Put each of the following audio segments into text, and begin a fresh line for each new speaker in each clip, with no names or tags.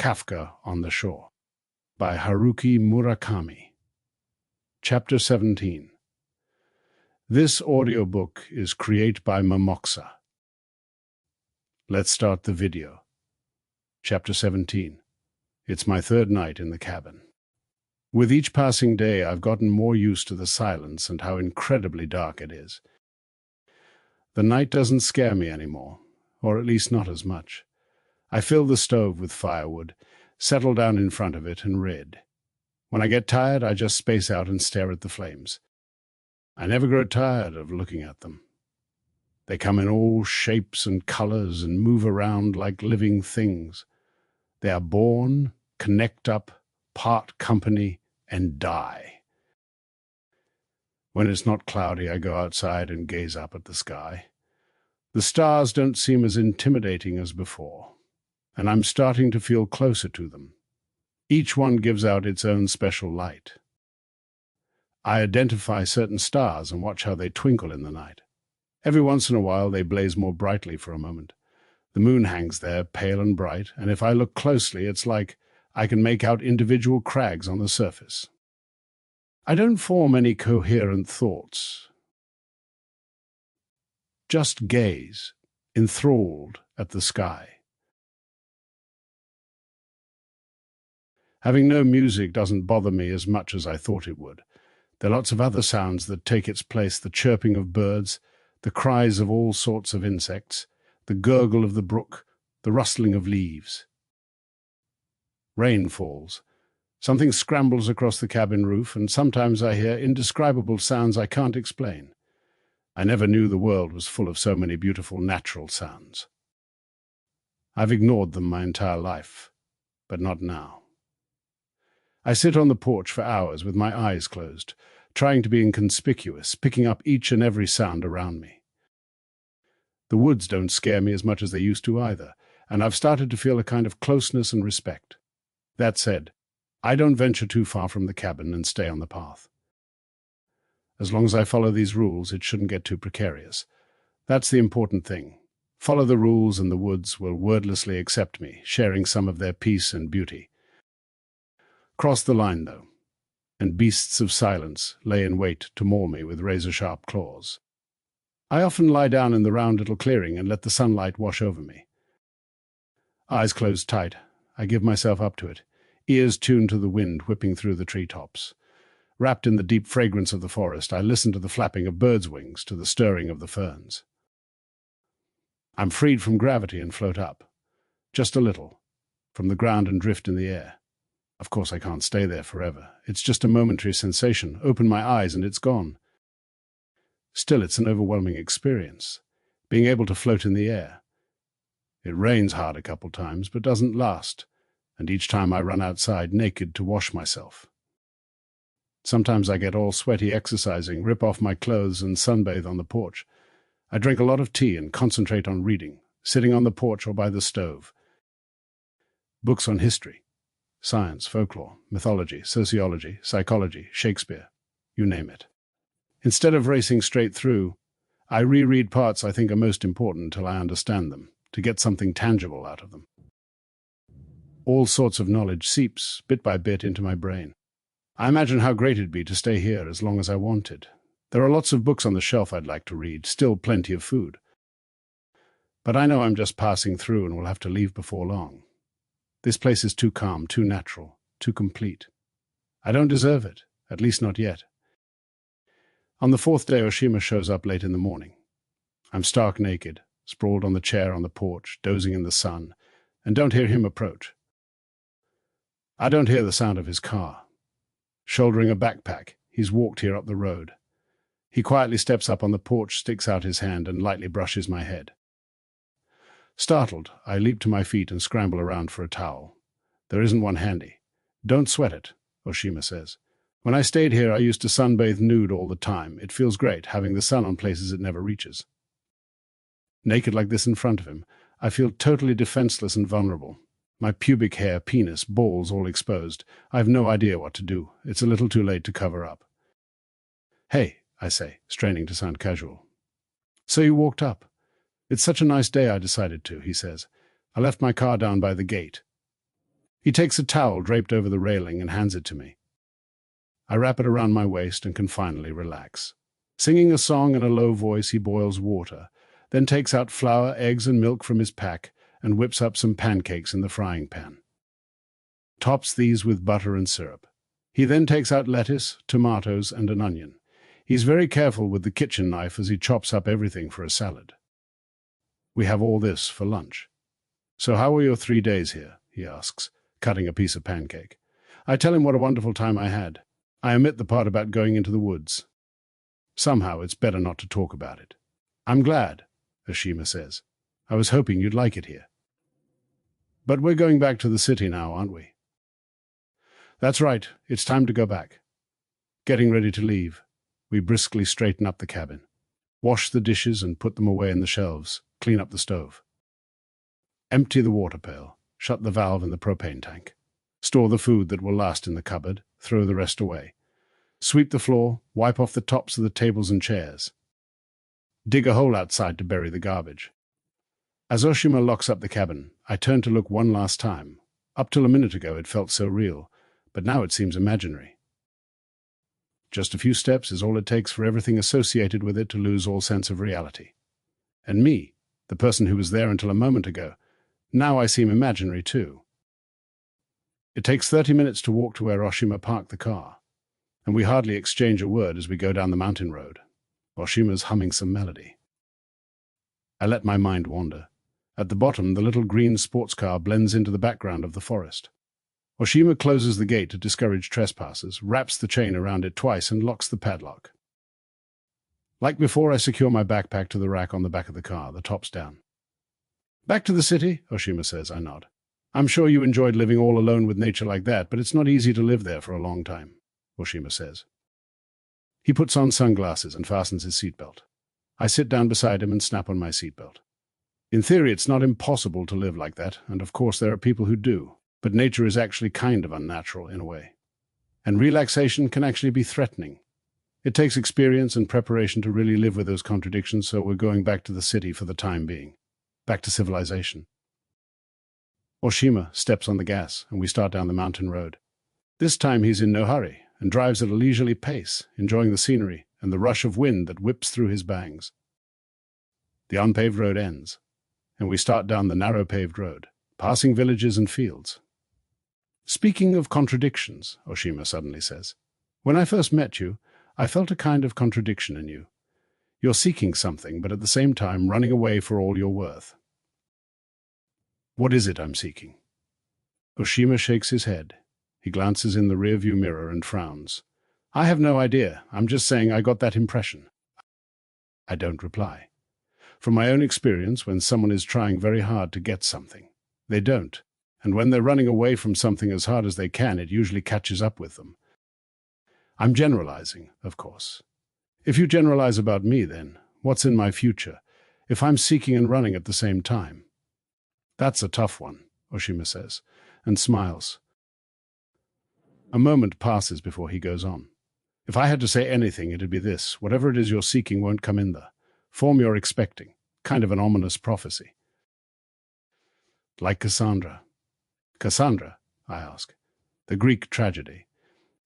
Kafka on the Shore by Haruki Murakami. Chapter 17. This audiobook is created by Momoxa. Let's start the video. Chapter 17. It's my third night in the cabin. With each passing day, I've gotten more used to the silence and how incredibly dark it is. The night doesn't scare me anymore, or at least not as much. I fill the stove with firewood, settle down in front of it, and read. When I get tired, I just space out and stare at the flames. I never grow tired of looking at them. They come in all shapes and colors and move around like living things. They are born, connect up, part company, and die. When it's not cloudy, I go outside and gaze up at the sky. The stars don't seem as intimidating as before, and I'm starting to feel closer to them. Each one gives out its own special light. I identify certain stars and watch how they twinkle in the night. Every once in a while they blaze more brightly for a moment. The moon hangs there, pale and bright, and if I look closely, it's like I can make out individual crags on the surface. I don't form any coherent thoughts. Just gaze, enthralled at the sky. Having no music doesn't bother me as much as I thought it would. There are lots of other sounds that take its place: the chirping of birds, the cries of all sorts of insects, the gurgle of the brook, the rustling of leaves. Rain falls. Something scrambles across the cabin roof, and sometimes I hear indescribable sounds I can't explain. I never knew the world was full of so many beautiful natural sounds. I've ignored them my entire life, but not now. I sit on the porch for hours with my eyes closed, trying to be inconspicuous, picking up each and every sound around me. The woods don't scare me as much as they used to either, and I've started to feel a kind of closeness and respect. That said, I don't venture too far from the cabin and stay on the path. As long as I follow these rules, it shouldn't get too precarious. That's the important thing. Follow the rules and the woods will wordlessly accept me, sharing some of their peace and beauty. Cross the line, though, and beasts of silence lay in wait to maul me with razor-sharp claws. I often lie down in the round little clearing and let the sunlight wash over me. Eyes closed tight, I give myself up to it, ears tuned to the wind whipping through the treetops. Wrapped in the deep fragrance of the forest, I listen to the flapping of birds' wings, to the stirring of the ferns. I'm freed from gravity and float up, just a little, from the ground and drift in the air. Of course, I can't stay there forever. It's just a momentary sensation. Open my eyes and it's gone. Still, it's an overwhelming experience, being able to float in the air. It rains hard a couple times, but doesn't last, and each time I run outside naked to wash myself. Sometimes I get all sweaty exercising, rip off my clothes and sunbathe on the porch. I drink a lot of tea and concentrate on reading, sitting on the porch or by the stove. Books on history, science, folklore, mythology, sociology, psychology, Shakespeare, you name it. Instead of racing straight through, I reread parts I think are most important till I understand them, to get something tangible out of them. All sorts of knowledge seeps, bit by bit, into my brain. I imagine how great it'd be to stay here as long as I wanted. There are lots of books on the shelf I'd like to read, still plenty of food. But I know I'm just passing through and will have to leave before long. This place is too calm, too natural, too complete. I don't deserve it, at least not yet. On the fourth day, Oshima shows up late in the morning. I'm stark naked, sprawled on the chair on the porch, dozing in the sun, and don't hear him approach. I don't hear the sound of his car. Shouldering a backpack, he's walked here up the road. He quietly steps up on the porch, sticks out his hand, and lightly brushes my head. Startled, I leap to my feet and scramble around for a towel. There isn't one handy. Don't sweat it, Oshima says. When I stayed here, I used to sunbathe nude all the time. It feels great, having the sun on places it never reaches. Naked like this in front of him, I feel totally defenseless and vulnerable. My pubic hair, penis, balls all exposed. I have no idea what to do. It's a little too late to cover up. Hey, I say, straining to sound casual. So you walked up. It's such a nice day I decided to, he says. I left my car down by the gate. He takes a towel draped over the railing and hands it to me. I wrap it around my waist and can finally relax. Singing a song in a low voice, he boils water, then takes out flour, eggs, and milk from his pack and whips up some pancakes in the frying pan. Tops these with butter and syrup. He then takes out lettuce, tomatoes, and an onion. He's very careful with the kitchen knife as he chops up everything for a salad. We have all this for lunch. "So how were your 3 days here?" he asks, cutting a piece of pancake. I tell him what a wonderful time I had. I omit the part about going into the woods. Somehow it's better not to talk about it. "I'm glad," Oshima says. "I was hoping you'd like it here." "But we're going back to the city now, aren't we?" "That's right. It's time to go back." Getting ready to leave, we briskly straighten up the cabin, wash the dishes and put them away in the shelves, clean up the stove. Empty the water pail, shut the valve in the propane tank, store the food that will last in the cupboard, throw the rest away. Sweep the floor, wipe off the tops of the tables and chairs. Dig a hole outside to bury the garbage. As Oshima locks up the cabin, I turn to look one last time. Up till a minute ago it felt so real, but now it seems imaginary. Just a few steps is all it takes for everything associated with it to lose all sense of reality. And me, the person who was there until a moment ago, now I seem imaginary too. It takes 30 minutes to walk to where Oshima parked the car, and we hardly exchange a word as we go down the mountain road. Oshima's humming some melody. I let my mind wander. At the bottom, the little green sports car blends into the background of the forest. Oshima closes the gate to discourage trespassers, wraps the chain around it twice, and locks the padlock. Like before, I secure my backpack to the rack on the back of the car, the tops down. "Back to the city?" Oshima says. I nod. "I'm sure you enjoyed living all alone with nature like that, but it's not easy to live there for a long time," Oshima says. He puts on sunglasses and fastens his seatbelt. I sit down beside him and snap on my seatbelt. In theory, it's not impossible to live like that, and of course there are people who do. But nature is actually kind of unnatural in a way. And relaxation can actually be threatening. It takes experience and preparation to really live with those contradictions, so we're going back to the city for the time being. Back to civilization. Oshima steps on the gas, and we start down the mountain road. This time he's in no hurry, and drives at a leisurely pace, enjoying the scenery and the rush of wind that whips through his bangs. The unpaved road ends, and we start down the narrow paved road, passing villages and fields. "Speaking of contradictions," Oshima suddenly says, "when I first met you, I felt a kind of contradiction in you. You're seeking something, but at the same time running away for all you're worth." "What is it I'm seeking?" Oshima shakes his head. He glances in the rearview mirror and frowns. "I have no idea. I'm just saying I got that impression." I don't reply. From my own experience, when someone is trying very hard to get something, they don't. And when they're running away from something as hard as they can, it usually catches up with them. I'm generalizing, of course. If you generalize about me, then what's in my future if I'm seeking and running at the same time? "That's a tough one," Oshima says, and smiles. A moment passes before he goes on. "If I had to say anything, it'd be this: whatever it is you're seeking won't come in the form you're expecting. Kind of an ominous prophecy." "Like Cassandra." "Cassandra?" I ask. "The Greek tragedy.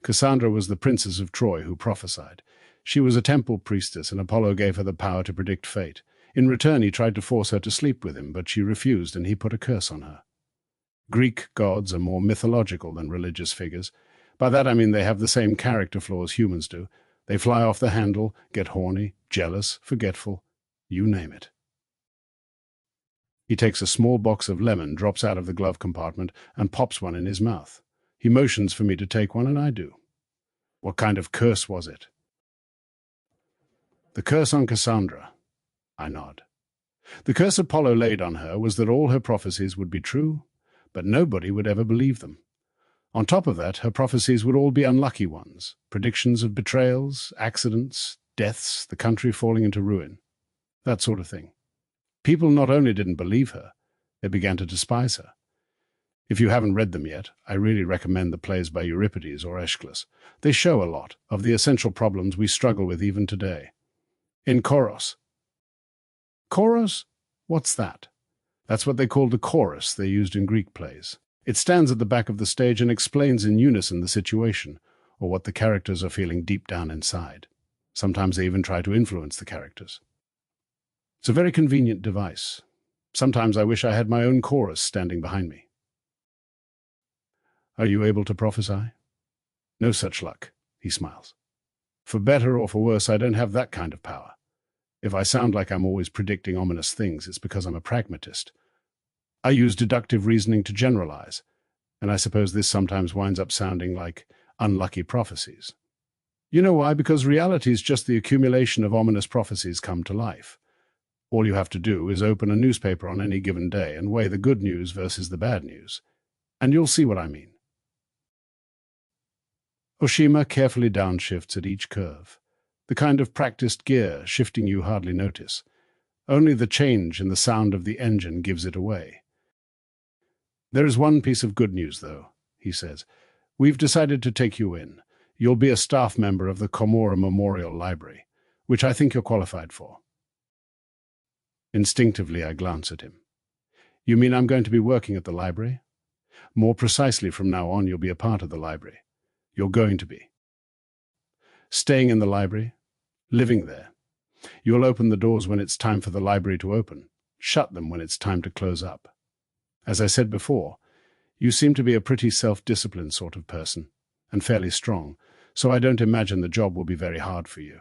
Cassandra was the princess of Troy who prophesied. She was a temple priestess, and Apollo gave her the power to predict fate. In return, he tried to force her to sleep with him, but she refused, and he put a curse on her. Greek gods are more mythological than religious figures. By that I mean they have the same character flaws humans do. They fly off the handle, get horny, jealous, forgetful, you name it." He takes a small box of lemon, drops out of the glove compartment, and pops one in his mouth. He motions for me to take one, and I do. "What kind of curse was it?" "The curse on Cassandra." I nod. "The curse Apollo laid on her was that all her prophecies would be true, but nobody would ever believe them. On top of that, her prophecies would all be unlucky ones, predictions of betrayals, accidents, deaths, the country falling into ruin, that sort of thing. People not only didn't believe her, they began to despise her. If you haven't read them yet, I really recommend the plays by Euripides or Aeschylus. They show a lot of the essential problems we struggle with even today. In Choros." "Choros? What's that?" "That's what they called the chorus they used in Greek plays. It stands at the back of the stage and explains in unison the situation, or what the characters are feeling deep down inside. Sometimes they even try to influence the characters. It's a very convenient device. Sometimes I wish I had my own chorus standing behind me. Are you able to prophesy? No such luck, he smiles. For better or for worse, I don't have that kind of power. If I sound like I'm always predicting ominous things, it's because I'm a pragmatist. I use deductive reasoning to generalize, and I suppose this sometimes winds up sounding like unlucky prophecies. You know why? Because reality is just the accumulation of ominous prophecies come to life. All you have to do is open a newspaper on any given day and weigh the good news versus the bad news, and you'll see what I mean. Oshima carefully downshifts at each curve, the kind of practiced gear shifting you hardly notice. Only the change in the sound of the engine gives it away. There is one piece of good news, though, he says. We've decided to take you in. You'll be a staff member of the Tamura Memorial Library, which I think you're qualified for. Instinctively, I glance at him. You mean I'm going to be working at the library? More precisely, from now on, you'll be a part of the library. You're going to be. Staying in the library, living there. You'll open the doors when it's time for the library to open, shut them when it's time to close up. As I said before, you seem to be a pretty self-disciplined sort of person, and fairly strong, so I don't imagine the job will be very hard for you.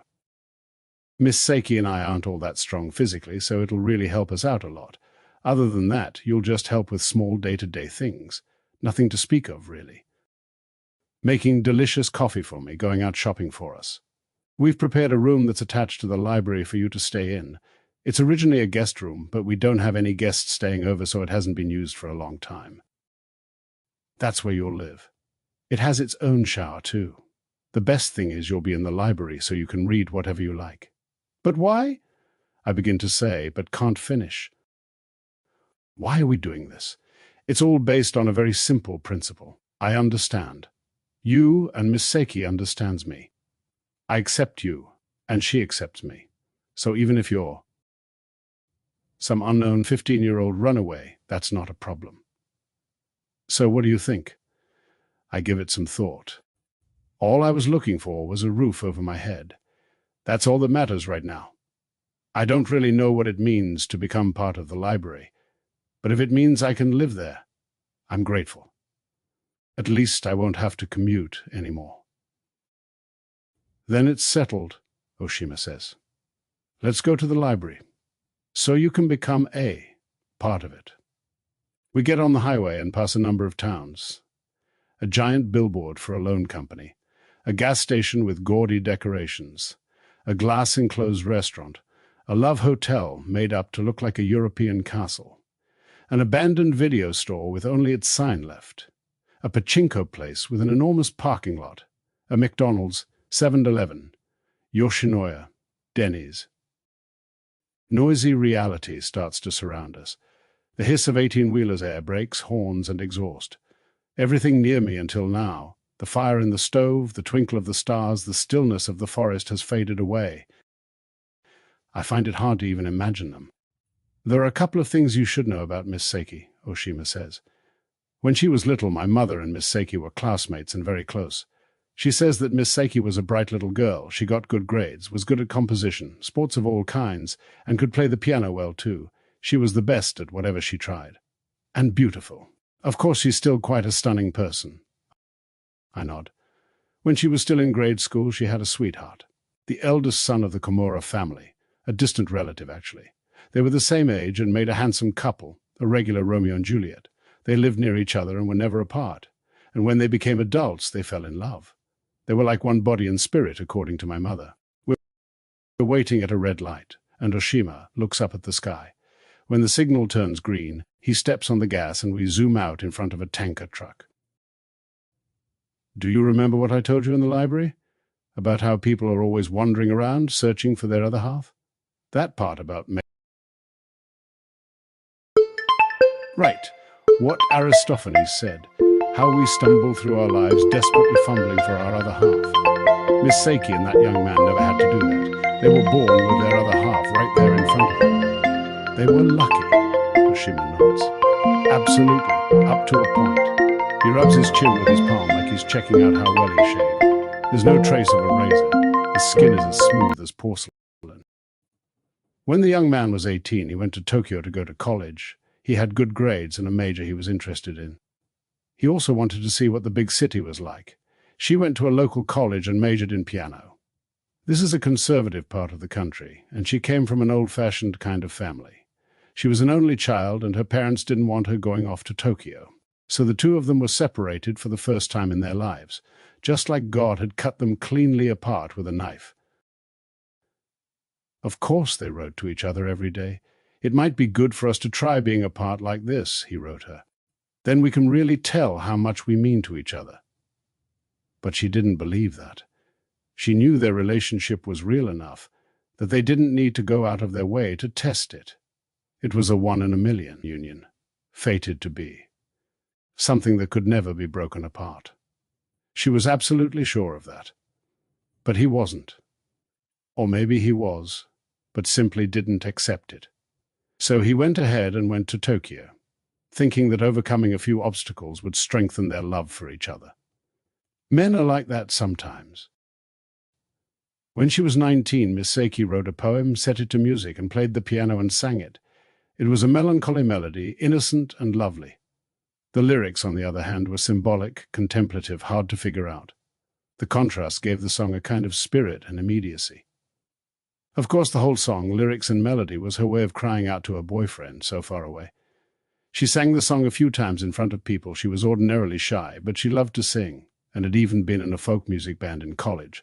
Miss Seiki and I aren't all that strong physically, so it'll really help us out a lot. Other than that, you'll just help with small day-to-day things. Nothing to speak of, really. Making delicious coffee for me, going out shopping for us. We've prepared a room that's attached to the library for you to stay in. It's originally a guest room, but we don't have any guests staying over, so it hasn't been used for a long time. That's where you'll live. It has its own shower, too. The best thing is you'll be in the library, so you can read whatever you like. But why? I begin to say, but can't finish. Why are we doing this? It's all based on a very simple principle. I understand. You and Miss Seiki understands me. I accept you, and she accepts me. So even if you're some unknown 15-year-old runaway, that's not a problem. So what do you think? I give it some thought. All I was looking for was a roof over my head. That's all that matters right now. I don't really know what it means to become part of the library, but if it means I can live there, I'm grateful. At least I won't have to commute anymore. Then it's settled, Oshima says. Let's go to the library, so you can become a part of it. We get on the highway and pass a number of towns. A giant billboard for a loan company, a gas station with gaudy decorations, a glass-enclosed restaurant, a love hotel made up to look like a European castle, an abandoned video store with only its sign left, a pachinko place with an enormous parking lot, a McDonald's, 7-Eleven, Yoshinoya, Denny's. Noisy reality starts to surround us. The hiss of 18-wheelers' air brakes, horns, and exhaust. Everything near me until now, the fire in the stove, the twinkle of the stars, the stillness of the forest has faded away. I find it hard to even imagine them. There are a couple of things you should know about Miss Seiki, Oshima says. When she was little, my mother and Miss Seiki were classmates and very close. She says that Miss Seiki was a bright little girl. She got good grades, was good at composition, sports of all kinds, and could play the piano well too. She was the best at whatever she tried. And beautiful. Of course, she's still quite a stunning person. I nod. When she was still in grade school, she had a sweetheart. The eldest son of the Tamura family. A distant relative, actually. They were the same age and made a handsome couple, a regular Romeo and Juliet. They lived near each other and were never apart. And when they became adults, they fell in love. They were like one body and spirit, according to my mother. We're waiting at a red light, and Oshima looks up at the sky. When the signal turns green, he steps on the gas and we zoom out in front of a tanker truck. Do you remember what I told you in the library? About how people are always wandering around, searching for their other half? That part about me. Right. What Aristophanes said. How we stumble through our lives desperately fumbling for our other half. Miss Seiki and that young man never had to do that. They were born with their other half right there in front of them. They were lucky, Oshima nods. Absolutely, up to a point. He rubs his chin with his palm like he's checking out how well he shaved. There's no trace of a razor. His skin is as smooth as porcelain. When the young man was 18, he went to Tokyo to go to college. He had good grades and a major he was interested in. He also wanted to see what the big city was like. She went to a local college and majored in piano. This is a conservative part of the country, and she came from an old-fashioned kind of family. She was an only child, and her parents didn't want her going off to Tokyo. So the two of them were separated for the first time in their lives, just like God had cut them cleanly apart with a knife. Of course they wrote to each other every day. It might be good for us to try being apart like this, he wrote her. Then we can really tell how much we mean to each other. But she didn't believe that. She knew their relationship was real enough that they didn't need to go out of their way to test it. It was a 1 in a million union, fated to be. Something that could never be broken apart. She was absolutely sure of that. But he wasn't. Or maybe he was, but simply didn't accept it. So he went ahead and went to Tokyo, thinking that overcoming a few obstacles would strengthen their love for each other. Men are like that sometimes. When she was 19, Miss Seiki wrote a poem, set it to music, and played the piano and sang it. It was a melancholy melody, innocent and lovely. The lyrics, on the other hand, were symbolic, contemplative, hard to figure out. The contrast gave the song a kind of spirit and immediacy. Of course, the whole song, lyrics and melody, was her way of crying out to her boyfriend so far away. She sang the song a few times in front of people. She was ordinarily shy, but she loved to sing, and had even been in a folk music band in college.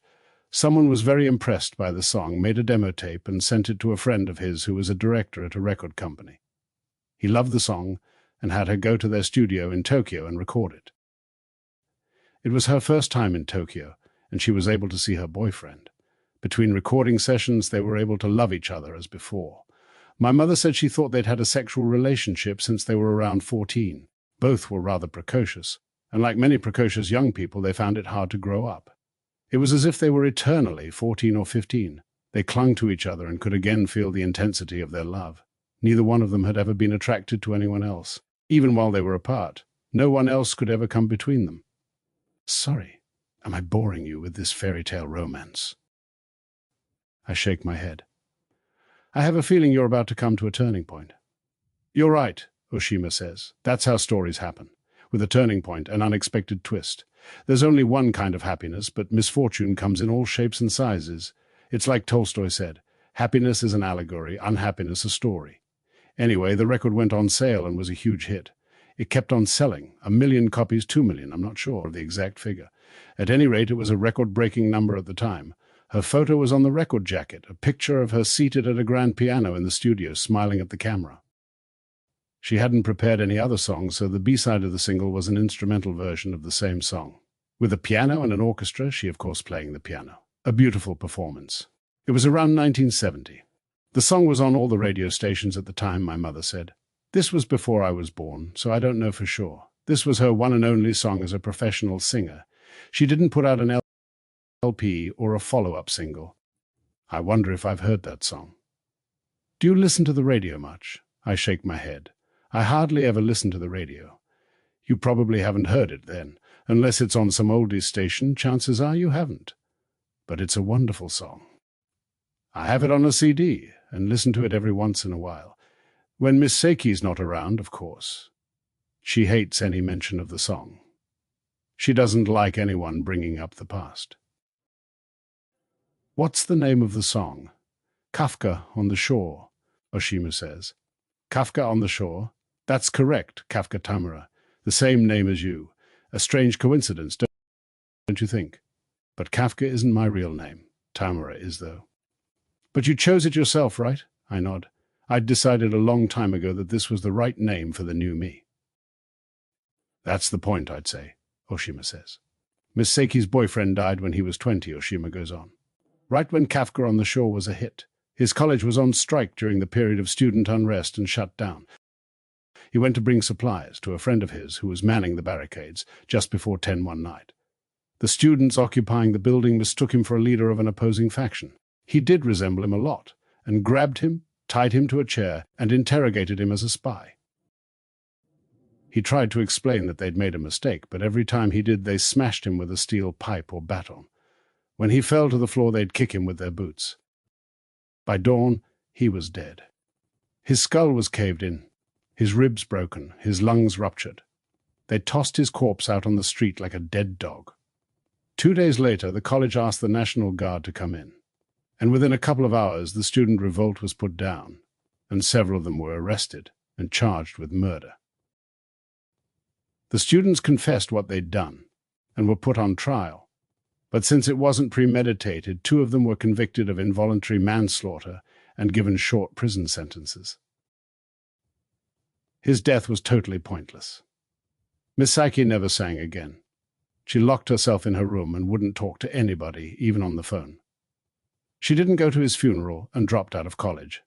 Someone was very impressed by the song, made a demo tape, and sent it to a friend of his who was a director at a record company. He loved the song and had her go to their studio in Tokyo and record it. It was her first time in Tokyo, and she was able to see her boyfriend. Between recording sessions, they were able to love each other as before. My mother said she thought they'd had a sexual relationship since they were around 14. Both were rather precocious, and like many precocious young people, they found it hard to grow up. It was as if they were eternally 14 or 15. They clung to each other and could again feel the intensity of their love. Neither one of them had ever been attracted to anyone else. Even while they were apart, no one else could ever come between them. Sorry, am I boring you with this fairy tale romance? I shake my head. I have a feeling you're about to come to a turning point. You're right, Oshima says. That's how stories happen. With a turning point, an unexpected twist. There's only one kind of happiness, but misfortune comes in all shapes and sizes. It's like Tolstoy said, happiness is an allegory, unhappiness a story. Anyway, the record went on sale and was a huge hit. It kept on selling, 1 million copies, 2 million, I'm not sure of the exact figure. At any rate, it was a record-breaking number at the time. Her photo was on the record jacket, a picture of her seated at a grand piano in the studio, smiling at the camera. She hadn't prepared any other songs, so the B-side of the single was an instrumental version of the same song. With a piano and an orchestra, she of course playing the piano. A beautiful performance. It was around 1970. The song was on all the radio stations at the time, my mother said. This was before I was born, so I don't know for sure. This was her one and only song as a professional singer. She didn't put out an LP or a follow-up single. I wonder if I've heard that song. Do you listen to the radio much? I shake my head. I hardly ever listen to the radio. You probably haven't heard it then. Unless it's on some oldies station, chances are you haven't. But it's a wonderful song. I have it on a CD and listen to it every once in a while. When Miss Seiki's not around, of course. She hates any mention of the song. She doesn't like anyone bringing up the past. What's the name of the song? Kafka on the Shore, Oshima says. Kafka on the Shore? That's correct, Kafka Tamura. The same name as you. A strange coincidence, don't you think? But Kafka isn't my real name. Tamura is, though. But you chose it yourself, right? I nod. I'd decided a long time ago that this was the right name for the new me. That's the point, I'd say, Oshima says. Miss Seiki's boyfriend died when he was 20, Oshima goes on. Right when Kafka on the Shore was a hit. His college was on strike during the period of student unrest and shut down. He went to bring supplies to a friend of his who was manning the barricades just before 10 one night. The students occupying the building mistook him for a leader of an opposing faction. He did resemble him a lot, and grabbed him, tied him to a chair, and interrogated him as a spy. He tried to explain that they'd made a mistake, but every time he did, they smashed him with a steel pipe or baton. When he fell to the floor, they'd kick him with their boots. By dawn, he was dead. His skull was caved in, his ribs broken, his lungs ruptured. They tossed his corpse out on the street like a dead dog. 2 days later, the college asked the National Guard to come in, and within a couple of hours, the student revolt was put down, and several of them were arrested and charged with murder. The students confessed what they'd done and were put on trial, but since it wasn't premeditated, 2 of them were convicted of involuntary manslaughter and given short prison sentences. His death was totally pointless. Miss Psyche never sang again. She locked herself in her room and wouldn't talk to anybody, even on the phone. She didn't go to his funeral and dropped out of college.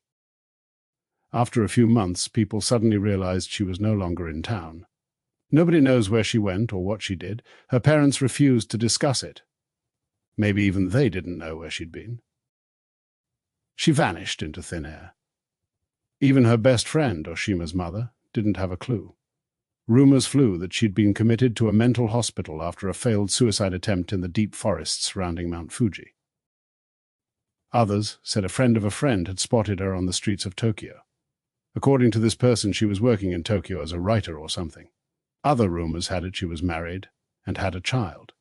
After a few months, people suddenly realized she was no longer in town. Nobody knows where she went or what she did. Her parents refused to discuss it. Maybe even they didn't know where she'd been. She vanished into thin air. Even her best friend, Oshima's mother, didn't have a clue. Rumors flew that she'd been committed to a mental hospital after a failed suicide attempt in the deep forests surrounding Mount Fuji. Others said a friend of a friend had spotted her on the streets of Tokyo. According to this person, she was working in Tokyo as a writer or something. Other rumors had it she was married and had a child.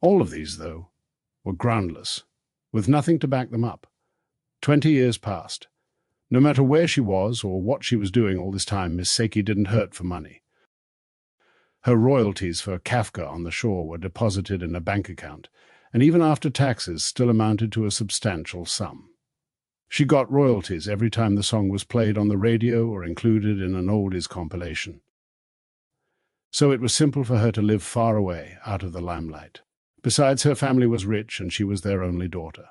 All of these, though, were groundless, with nothing to back them up. 20 years passed. No matter where she was or what she was doing all this time, Miss Seiki didn't hurt for money. Her royalties for Kafka on the Shore were deposited in a bank account, and even after taxes still amounted to a substantial sum. She got royalties every time the song was played on the radio or included in an oldies compilation. So it was simple for her to live far away, out of the limelight. Besides, her family was rich and she was their only daughter.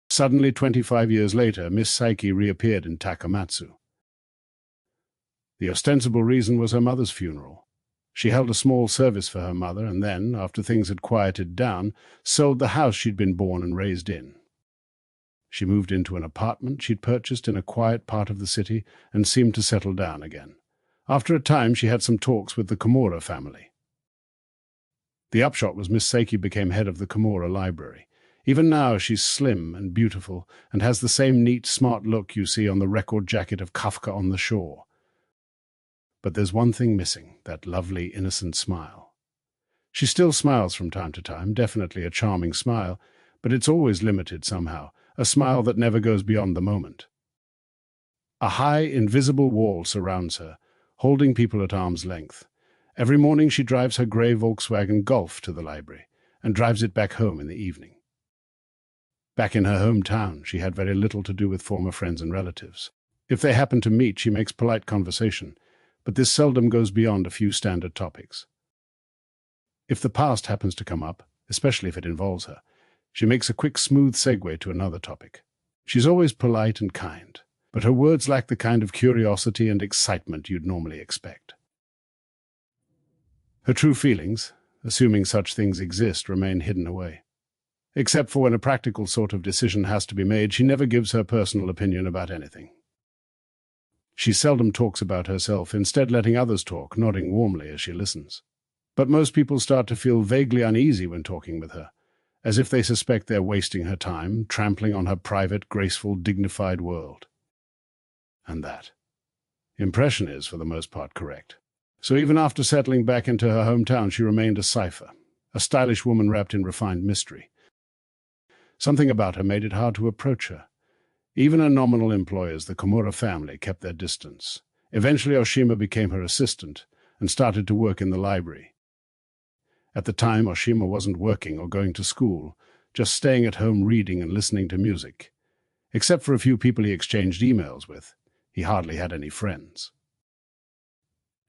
Suddenly, 25 years later, Miss Psyche reappeared in Takamatsu. The ostensible reason was her mother's funeral. She held a small service for her mother and then, after things had quieted down, sold the house she'd been born and raised in. She moved into an apartment she'd purchased in a quiet part of the city and seemed to settle down again. After a time, she had some talks with the Tamura family. The upshot was Miss Seiki became head of the Tamura library. Even now, she's slim and beautiful and has the same neat, smart look you see on the record jacket of Kafka on the Shore. But there's one thing missing, that lovely, innocent smile. She still smiles from time to time, definitely a charming smile, but it's always limited somehow, a smile that never goes beyond the moment. A high, invisible wall surrounds her, holding people at arm's length. Every morning she drives her grey Volkswagen Golf to the library and drives it back home in the evening. Back in her hometown, she had very little to do with former friends and relatives. If they happen to meet, she makes polite conversation, but this seldom goes beyond a few standard topics. If the past happens to come up, especially if it involves her, she makes a quick, smooth segue to another topic. She's always polite and kind, but her words lack the kind of curiosity and excitement you'd normally expect. Her true feelings, assuming such things exist, remain hidden away. Except for when a practical sort of decision has to be made, she never gives her personal opinion about anything. She seldom talks about herself, instead letting others talk, nodding warmly as she listens. But most people start to feel vaguely uneasy when talking with her, as if they suspect they're wasting her time, trampling on her private, graceful, dignified world. And that impression is, for the most part, correct. So even after settling back into her hometown, she remained a cipher, a stylish woman wrapped in refined mystery. Something about her made it hard to approach her. Even her nominal employers, the Tamura family, kept their distance. Eventually, Oshima became her assistant and started to work in the library. At the time, Oshima wasn't working or going to school, just staying at home reading and listening to music. Except for a few people he exchanged emails with, he hardly had any friends.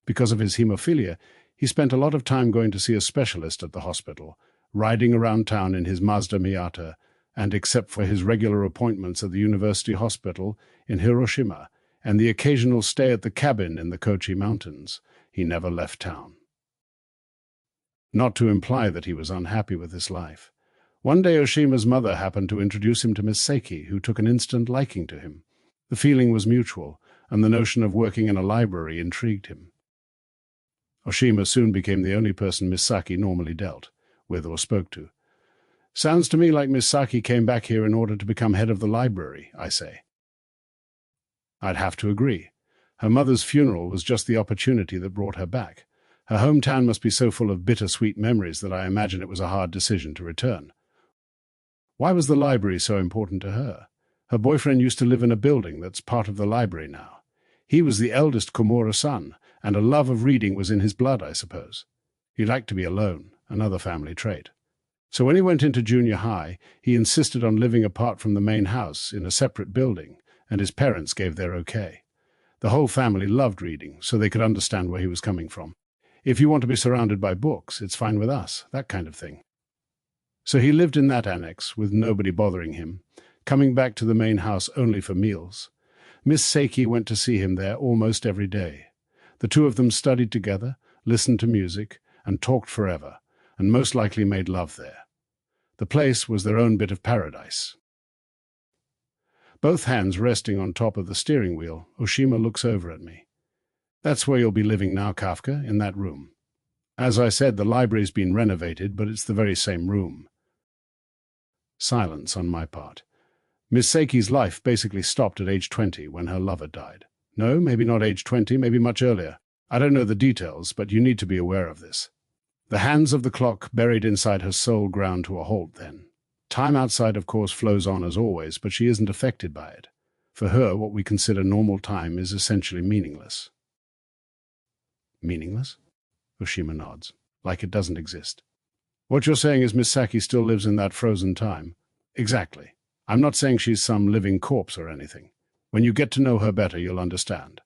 Because of his hemophilia, he spent a lot of time going to see a specialist at the hospital, riding around town in his Mazda Miata, and except for his regular appointments at the university hospital in Hiroshima and the occasional stay at the cabin in the Kochi Mountains, he never left town. Not to imply that he was unhappy with his life. One day Oshima's mother happened to introduce him to Miss Seiki, who took an instant liking to him. The feeling was mutual. and the notion of working in a library intrigued him. Oshima soon became the only person Miss Saki normally dealt with or spoke to. "Sounds to me like Miss Saki came back here in order to become head of the library," I say. I'd have to agree. Her mother's funeral was just the opportunity that brought her back. Her hometown must be so full of bittersweet memories that I imagine it was a hard decision to return. Why was the library so important to her? Her boyfriend used to live in a building that's part of the library now. He was the eldest Komura son, and a love of reading was in his blood, I suppose. He liked to be alone, another family trait. So when he went into junior high, he insisted on living apart from the main house in a separate building, and his parents gave their okay. The whole family loved reading, so they could understand where he was coming from. If you want to be surrounded by books, it's fine with us, that kind of thing. So he lived in that annex, with nobody bothering him, coming back to the main house only for meals. Miss Saki went to see him there almost every day. The two of them studied together, listened to music, and talked forever, and most likely made love there. The place was their own bit of paradise. Both hands resting on top of the steering wheel, Oshima looks over at me. "That's where you'll be living now, Kafka, in that room. As I said, the library's been renovated, but it's the very same room." Silence on my part. Miss Saki's life basically stopped at age 20 when her lover died. No, maybe not age 20, maybe much earlier. I don't know the details, but you need to be aware of this. The hands of the clock buried inside her soul ground to a halt then. Time outside, of course, flows on as always, but she isn't affected by it. For her, what we consider normal time is essentially meaningless. Meaningless? Oshima nods, like it doesn't exist. What you're saying is Miss Saki still lives in that frozen time. Exactly. I'm not saying she's some living corpse or anything. When you get to know her better, you'll understand.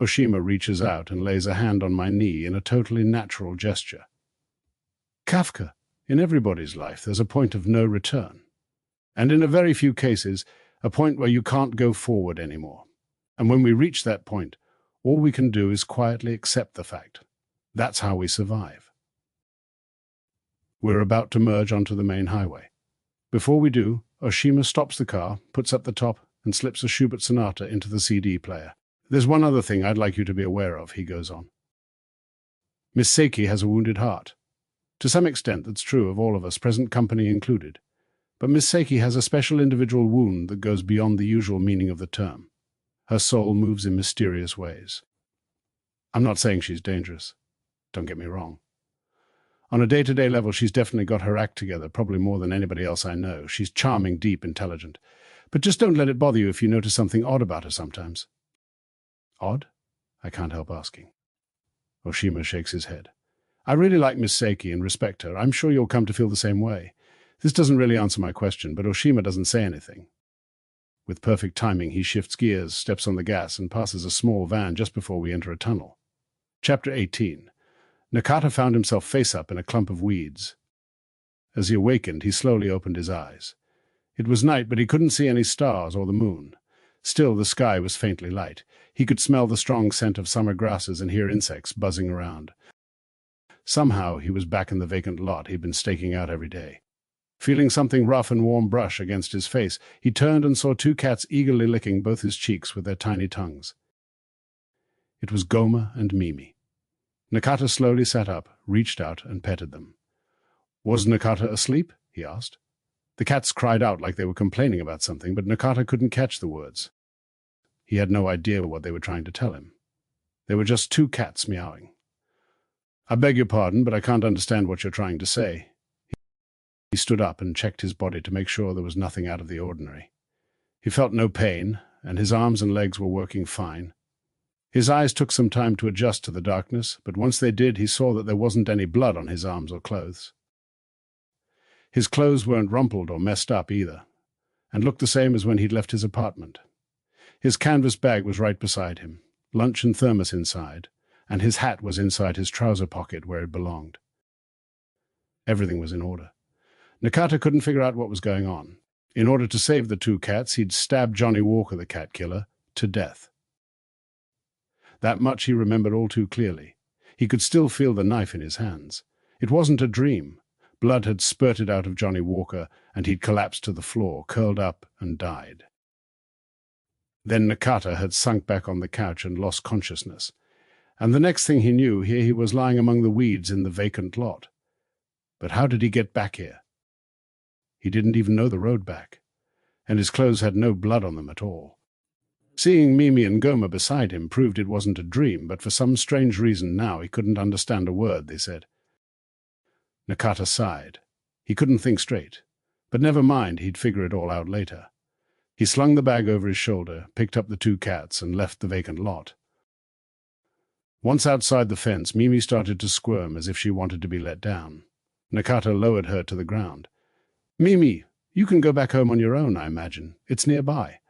Oshima reaches out and lays a hand on my knee in a totally natural gesture. Kafka, in everybody's life, there's a point of no return. And in a very few cases, a point where you can't go forward anymore. And when we reach that point, all we can do is quietly accept the fact. That's how we survive. We're about to merge onto the main highway. Before we do, Oshima stops the car, puts up the top, and slips a Schubert sonata into the CD player. "There's one other thing I'd like you to be aware of," he goes on. "Miss Saki has a wounded heart. To some extent, that's true of all of us, present company included. But Miss Saki has a special individual wound that goes beyond the usual meaning of the term. Her soul moves in mysterious ways. I'm not saying she's dangerous. Don't get me wrong. On a day-to-day level, she's definitely got her act together, probably more than anybody else I know. She's charming, deep, intelligent. But just don't let it bother you if you notice something odd about her sometimes." "Odd?" I can't help asking. Oshima shakes his head. "I really like Miss Saki and respect her. I'm sure you'll come to feel the same way. This doesn't really answer my question, but Oshima doesn't say anything. With perfect timing, he shifts gears, steps on the gas, and passes a small van just before we enter a tunnel. Chapter 18. Nakata found himself face up in a clump of weeds. As he awakened, he slowly opened his eyes. It was night, but he couldn't see any stars or the moon. Still, the sky was faintly light. He could smell the strong scent of summer grasses and hear insects buzzing around. Somehow, he was back in the vacant lot he'd been staking out every day. Feeling something rough and warm brush against his face, he turned and saw two cats eagerly licking both his cheeks with their tiny tongues. It was Goma and Mimi. Nakata slowly sat up, reached out, and petted them. "Was Nakata asleep?" he asked. The cats cried out like they were complaining about something, but Nakata couldn't catch the words. He had no idea what they were trying to tell him. They were just two cats meowing. "I beg your pardon, but I can't understand what you're trying to say." He stood up and checked his body to make sure there was nothing out of the ordinary. He felt no pain, and his arms and legs were working fine. His eyes took some time to adjust to the darkness, but once they did, he saw that there wasn't any blood on his arms or clothes. His clothes weren't rumpled or messed up either, and looked the same as when he'd left his apartment. His canvas bag was right beside him, lunch and thermos inside, and his hat was inside his trouser pocket where it belonged. Everything was in order. Nakata couldn't figure out what was going on. In order to save the two cats, he'd stabbed Johnny Walker, the cat killer, to death. That much he remembered all too clearly. He could still feel the knife in his hands. It wasn't a dream. Blood had spurted out of Johnny Walker, and he'd collapsed to the floor, curled up, and died. Then Nakata had sunk back on the couch and lost consciousness. And the next thing he knew, here he was lying among the weeds in the vacant lot. But how did he get back here? He didn't even know the road back, and his clothes had no blood on them at all. Seeing Mimi and Goma beside him proved it wasn't a dream, but for some strange reason now he couldn't understand a word they said. Nakata sighed. He couldn't think straight, but never mind, he'd figure it all out later. He slung the bag over his shoulder, picked up the two cats, and left the vacant lot. Once outside the fence, Mimi started to squirm as if she wanted to be let down. Nakata lowered her to the ground. "Mimi, you can go back home on your own, I imagine. It's nearby."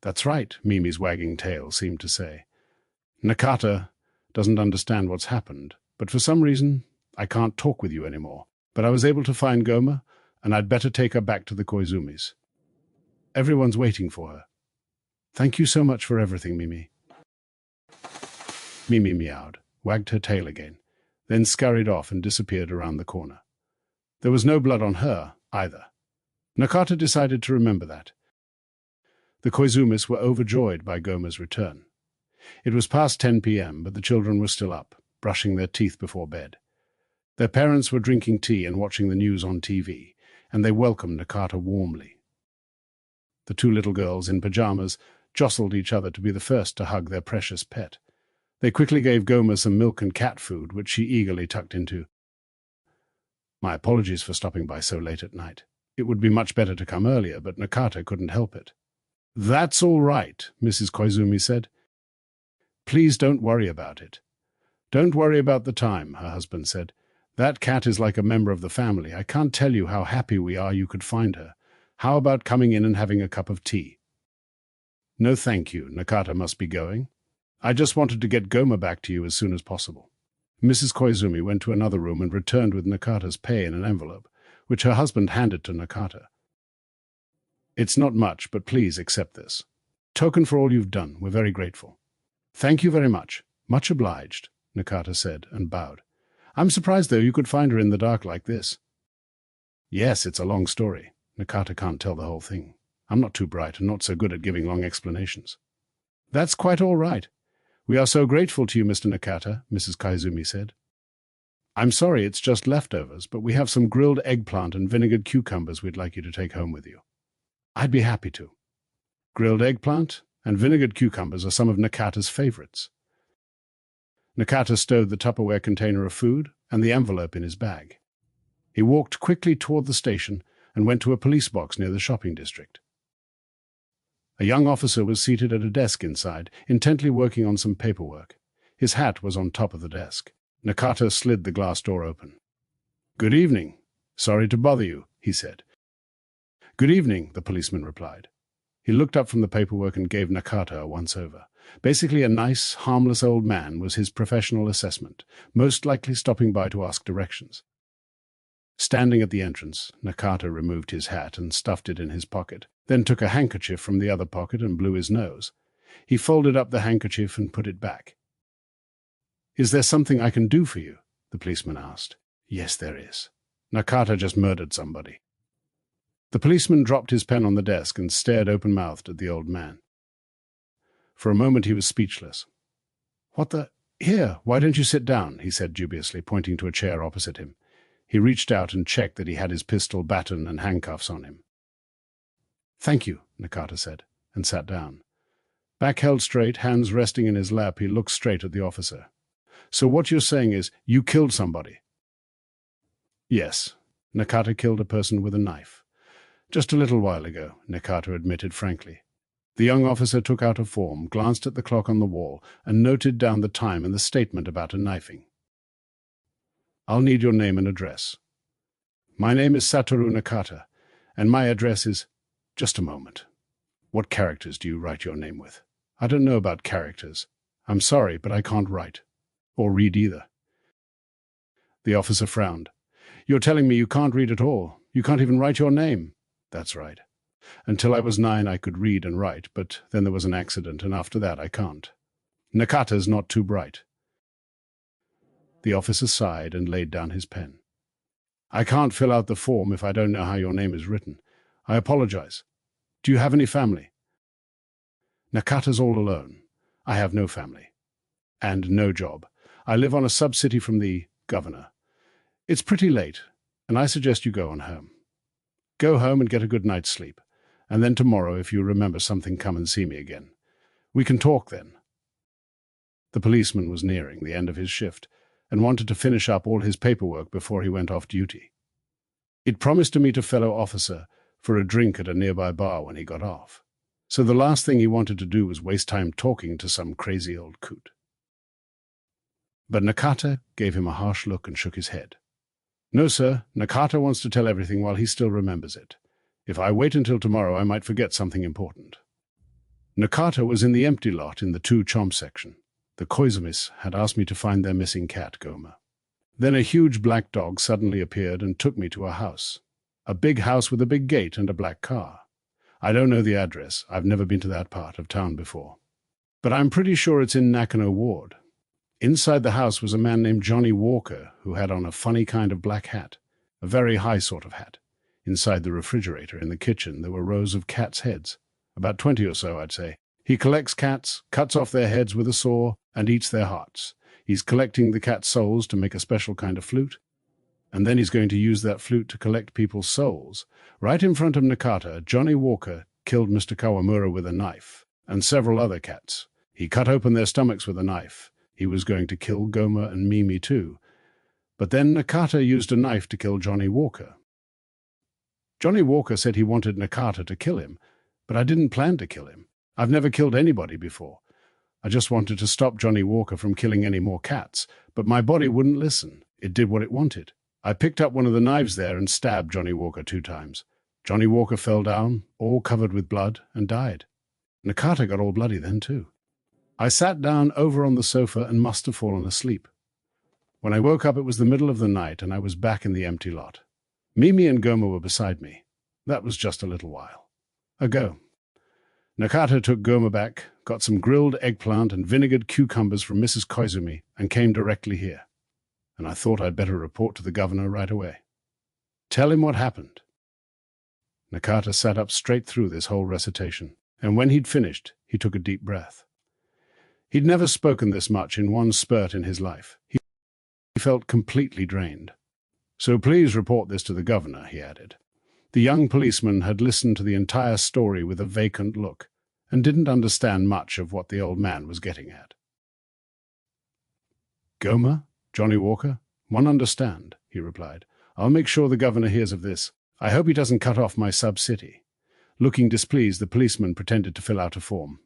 "That's right," Mimi's wagging tail seemed to say. "Nakata doesn't understand what's happened, but for some reason I can't talk with you anymore. But I was able to find Goma, and I'd better take her back to the Koizumis. Everyone's waiting for her. Thank you so much for everything, Mimi." Mimi meowed, wagged her tail again, then scurried off and disappeared around the corner. There was no blood on her, either. Nakata decided to remember that. The Koizumis were overjoyed by Goma's return. It was past 10 p.m., but the children were still up, brushing their teeth before bed. Their parents were drinking tea and watching the news on TV, and they welcomed Nakata warmly. The two little girls in pajamas jostled each other to be the first to hug their precious pet. They quickly gave Goma some milk and cat food, which she eagerly tucked into. "My apologies for stopping by so late at night. It would be much better to come earlier, but Nakata couldn't help it." "That's all right," Mrs. Koizumi said. "Please don't worry about it." "Don't worry about the time," her husband said. "That cat is like a member of the family. I can't tell you how happy we are you could find her. How about coming in and having a cup of tea?" "No, thank you. Nakata must be going. I just wanted to get Goma back to you as soon as possible." Mrs. Koizumi went to another room and returned with Nakata's pay in an envelope, which her husband handed to Nakata. "It's not much, but please accept this. Token for all you've done. We're very grateful." "Thank you very much. Much obliged," Nakata said and bowed. "I'm surprised, though, you could find her in the dark like this." "Yes, it's a long story. Nakata can't tell the whole thing. I'm not too bright and not so good at giving long explanations." "That's quite all right. We are so grateful to you, Mr. Nakata," Mrs. Koizumi said. "I'm sorry it's just leftovers, but we have some grilled eggplant and vinegared cucumbers we'd like you to take home with you." "I'd be happy to." Grilled eggplant and vinegared cucumbers are some of Nakata's favorites. Nakata stowed the Tupperware container of food and the envelope in his bag. He walked quickly toward the station and went to a police box near the shopping district. A young officer was seated at a desk inside, intently working on some paperwork. His hat was on top of the desk. Nakata slid the glass door open. "Good evening. Sorry to bother you," he said. "Good evening," the policeman replied. He looked up from the paperwork and gave Nakata a once-over. Basically, a nice, harmless old man was his professional assessment, most likely stopping by to ask directions. Standing at the entrance, Nakata removed his hat and stuffed it in his pocket, then took a handkerchief from the other pocket and blew his nose. He folded up the handkerchief and put it back. "Is there something I can do for you?" the policeman asked. "Yes, there is. Nakata just murdered somebody." The policeman dropped his pen on the desk and stared open-mouthed at the old man. For a moment he was speechless. "What the— Here, why don't you sit down?" he said dubiously, pointing to a chair opposite him. He reached out and checked that he had his pistol, baton, and handcuffs on him. "Thank you," Nakata said, and sat down. Back held straight, hands resting in his lap, he looked straight at the officer. "So what you're saying is, you killed somebody?" "Yes. Nakata killed a person with a knife. Just a little while ago," Nakata admitted frankly. The young officer took out a form, glanced at the clock on the wall, and noted down the time and the statement about a knifing. "I'll need your name and address." "My name is Satoru Nakata, and my address is—" "Just a moment. What characters do you write your name with?" "I don't know about characters. I'm sorry, but I can't write. Or read either." The officer frowned. "You're telling me you can't read at all? You can't even write your name?" "That's right. Until I was 9 I could read and write, but then there was an accident, and after that I can't. Nakata's not too bright." The officer sighed and laid down his pen. "I can't fill out the form if I don't know how your name is written. I apologize. Do you have any family?" Nakata's all alone. I have no family. And no job. I live on a sub-city from the governor. It's pretty late, and I suggest you go on home. Go home and get a good night's sleep. And then tomorrow, if you remember something, come and see me again. We can talk then. The policeman was nearing the end of his shift and wanted to finish up all his paperwork before he went off duty. He'd promised to meet a fellow officer for a drink at a nearby bar when he got off. So the last thing he wanted to do was waste time talking to some crazy old coot. But Nakata gave him a harsh look and shook his head. No, sir, Nakata wants to tell everything while he still remembers it. If I wait until tomorrow, I might forget something important. Nakata was in the empty lot in the 2 Chomp section. The Koizumis had asked me to find their missing cat, Goma. Then a huge black dog suddenly appeared and took me to a house. A big house with a big gate and a black car. I don't know the address. I've never been to that part of town before. But I'm pretty sure it's in Nakano Ward. Inside the house was a man named Johnny Walker who had on a funny kind of black hat, a very high sort of hat. Inside the refrigerator in the kitchen there were rows of cats' heads, about 20 or so, I'd say. He collects cats, cuts off their heads with a saw, and eats their hearts. He's collecting the cat souls to make a special kind of flute, and then he's going to use that flute to collect people's souls. Right in front of Nakata, Johnny Walker killed Mr. Kawamura with a knife, and several other cats. He cut open their stomachs with a knife. He was going to kill Goma and Mimi too. But then Nakata used a knife to kill Johnny Walker. Johnny Walker said he wanted Nakata to kill him, but I didn't plan to kill him. I've never killed anybody before. I just wanted to stop Johnny Walker from killing any more cats, but my body wouldn't listen. It did what it wanted. I picked up one of the knives there and stabbed Johnny Walker 2 times. Johnny Walker fell down, all covered with blood, and died. Nakata got all bloody then too. I sat down over on the sofa and must have fallen asleep. When I woke up, it was the middle of the night, and I was back in the empty lot. Mimi and Goma were beside me. That was just a little while ago. Nakata took Goma back, got some grilled eggplant and vinegared cucumbers from Mrs. Koizumi, and came directly here. And I thought I'd better report to the governor right away. Tell him what happened. Nakata sat up straight through this whole recitation, and when he'd finished, he took a deep breath. He'd never spoken this much in one spurt in his life. He felt completely drained. So please report this to the governor, he added. The young policeman had listened to the entire story with a vacant look, and didn't understand much of what the old man was getting at. Goma? Johnny Walker? One understand, he replied. I'll make sure the governor hears of this. I hope he doesn't cut off my sub-city. Looking displeased, the policeman pretended to fill out a form.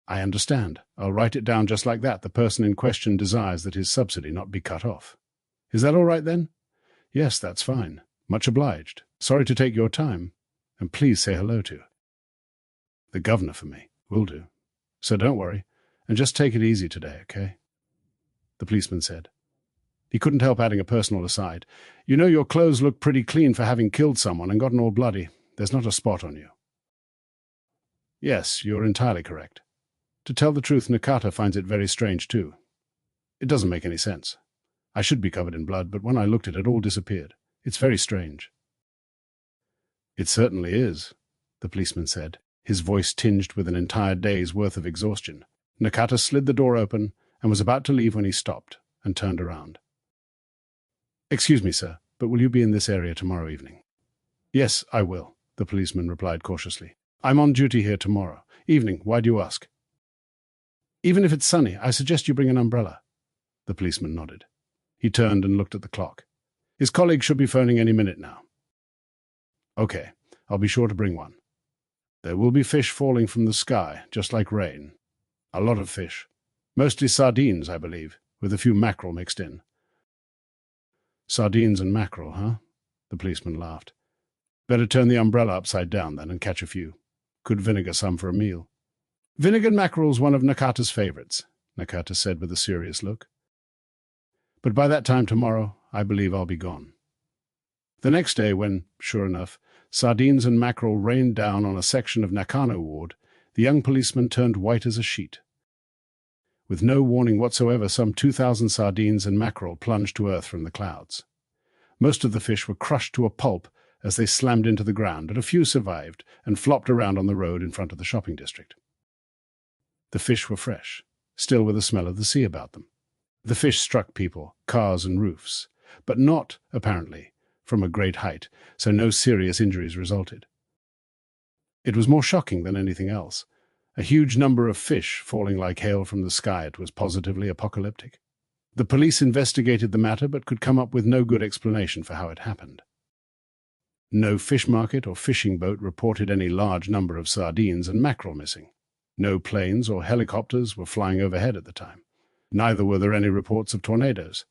I understand. I'll write it down just like that. The person in question desires that his subsidy not be cut off. Is that all right then? Yes, that's fine. Much obliged. Sorry to take your time. And please say hello to the governor for me. Will do. So don't worry, and just take it easy today, okay? The policeman said. He couldn't help adding a personal aside. You know, your clothes look pretty clean for having killed someone and gotten all bloody. There's not a spot on you. Yes, you're entirely correct. To tell the truth, Nakata finds it very strange too. It doesn't make any sense. I should be covered in blood, but when I looked at it, it all disappeared. It's very strange. It certainly is, the policeman said, his voice tinged with an entire day's worth of exhaustion. Nakata slid the door open and was about to leave when he stopped and turned around. Excuse me, sir, but will you be in this area tomorrow evening? Yes, I will, the policeman replied cautiously. I'm on duty here tomorrow evening. Why do you ask? Even if it's sunny, I suggest you bring an umbrella. The policeman nodded. He turned and looked at the clock. His colleague should be phoning any minute now. Okay, I'll be sure to bring one. There will be fish falling from the sky, just like rain. A lot of fish. Mostly sardines, I believe, with a few mackerel mixed in. Sardines and mackerel, huh? The policeman laughed. Better turn the umbrella upside down then and catch a few. Could vinegar some for a meal. Vinegared mackerel's one of Nakata's favorites, Nakata said with a serious look. But by that time tomorrow, I believe I'll be gone. The next day, when, sure enough, sardines and mackerel rained down on a section of Nakano Ward, the young policeman turned white as a sheet. With no warning whatsoever, some 2,000 sardines and mackerel plunged to earth from the clouds. Most of the fish were crushed to a pulp as they slammed into the ground, but a few survived and flopped around on the road in front of the shopping district. The fish were fresh, still with the smell of the sea about them. The fish struck people, cars and roofs, but not, apparently, from a great height, so no serious injuries resulted. It was more shocking than anything else. A huge number of fish falling like hail from the sky. It was positively apocalyptic. The police investigated the matter but could come up with no good explanation for how it happened. No fish market or fishing boat reported any large number of sardines and mackerel missing. No planes or helicopters were flying overhead at the time. Neither were there any reports of tornadoes.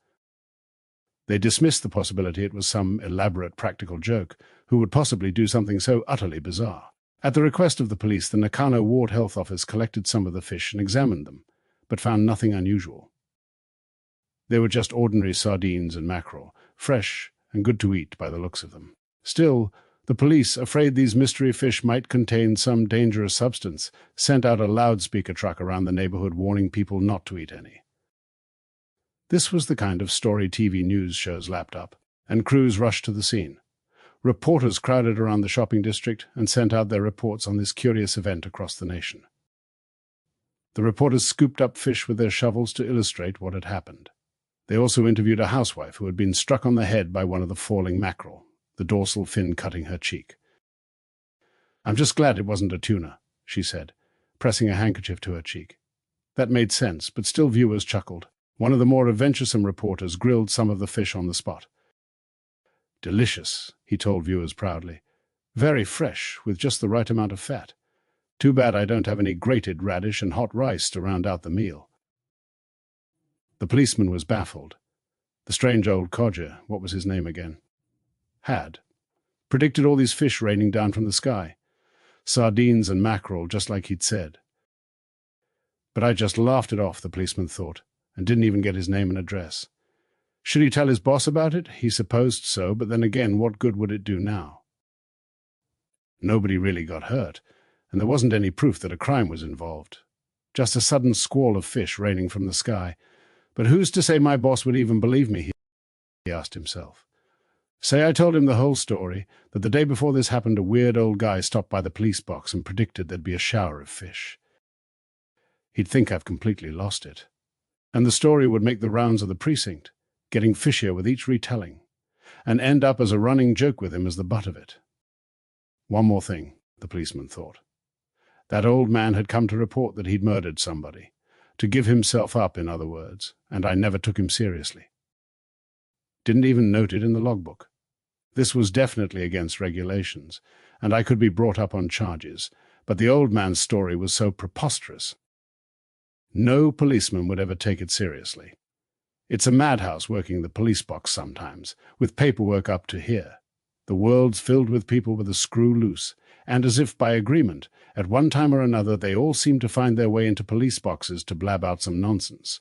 They dismissed the possibility it was some elaborate practical joke. Who would possibly do something so utterly bizarre? At the request of the police, the Nakano Ward Health Office collected some of the fish and examined them, but found nothing unusual. They were just ordinary sardines and mackerel, fresh and good to eat by the looks of them. Still, the police, afraid these mystery fish might contain some dangerous substance, sent out a loudspeaker truck around the neighborhood warning people not to eat any. This was the kind of story TV news shows lapped up, and crews rushed to the scene. Reporters crowded around the shopping district and sent out their reports on this curious event across the nation. The reporters scooped up fish with their shovels to illustrate what had happened. They also interviewed a housewife who had been struck on the head by one of the falling mackerel, the dorsal fin cutting her cheek. "I'm just glad it wasn't a tuna," she said, pressing a handkerchief to her cheek. That made sense, but still viewers chuckled. One of the more adventuresome reporters grilled some of the fish on the spot. "Delicious," he told viewers proudly. "Very fresh, with just the right amount of fat. Too bad I don't have any grated radish and hot rice to round out the meal." The policeman was baffled. The strange old codger, what was his name again? Had predicted all these fish raining down from the sky. Sardines and mackerel, just like he'd said. But I just laughed it off, the policeman thought, and didn't even get his name and address. Should he tell his boss about it? He supposed so, but then again, what good would it do now? Nobody really got hurt, and there wasn't any proof that a crime was involved. Just a sudden squall of fish raining from the sky. But who's to say my boss would even believe me, he asked himself. Say I told him the whole story, that the day before this happened a weird old guy stopped by the police box and predicted there'd be a shower of fish. He'd think I've completely lost it. And the story would make the rounds of the precinct, getting fishier with each retelling, and end up as a running joke with him as the butt of it. One more thing, the policeman thought. That old man had come to report that he'd murdered somebody, to give himself up, in other words, and I never took him seriously. Didn't even note it in the logbook. This was definitely against regulations, and I could be brought up on charges, but the old man's story was so preposterous. No policeman would ever take it seriously. It's a madhouse working the police box sometimes, with paperwork up to here. The world's filled with people with a screw loose, and as if by agreement, at one time or another they all seem to find their way into police boxes to blab out some nonsense.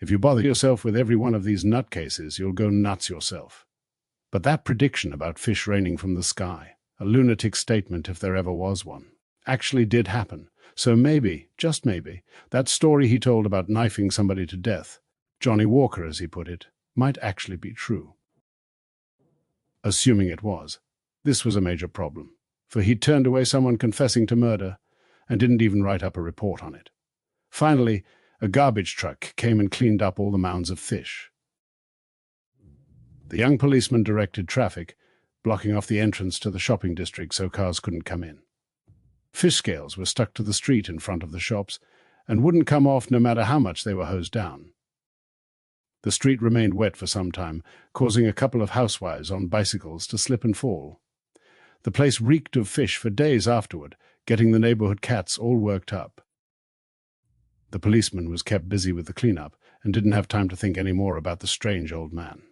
If you bother yourself with every one of these nutcases, you'll go nuts yourself. But that prediction about fish raining from the sky, a lunatic statement if there ever was one, actually did happen. So maybe, just maybe, that story he told about knifing somebody to death, Johnny Walker as he put it, might actually be true. Assuming it was, this was a major problem, for he'd turned away someone confessing to murder and didn't even write up a report on it. Finally, a garbage truck came and cleaned up all the mounds of fish. The young policeman directed traffic, blocking off the entrance to the shopping district so cars couldn't come in. Fish scales were stuck to the street in front of the shops and wouldn't come off no matter how much they were hosed down. The street remained wet for some time, causing a couple of housewives on bicycles to slip and fall. The place reeked of fish for days afterward, getting the neighborhood cats all worked up. The policeman was kept busy with the cleanup and didn't have time to think any more about the strange old man.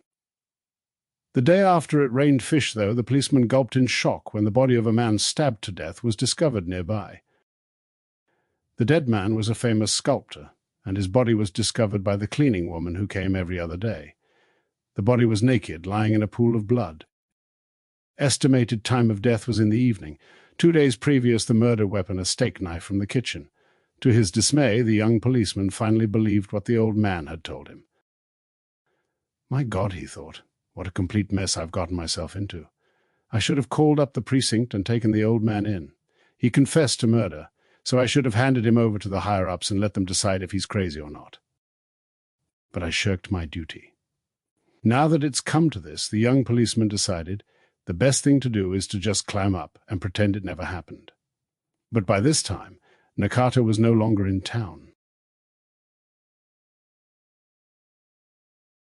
The day after it rained fish, though, the policeman gulped in shock when the body of a man stabbed to death was discovered nearby. The dead man was a famous sculptor, and his body was discovered by the cleaning woman who came every other day. The body was naked, lying in a pool of blood. Estimated time of death was in the evening. 2 days previous, the murder weapon, a steak knife from the kitchen. To his dismay, the young policeman finally believed what the old man had told him. My God, he thought, what a complete mess I've gotten myself into. I should have called up the precinct and taken the old man in. He confessed to murder, so I should have handed him over to the higher-ups and let them decide if he's crazy or not. But I shirked my duty. Now that it's come to this, the young policeman decided the best thing to do is to just climb up and pretend it never happened. But by this time, Nakata was no longer in town.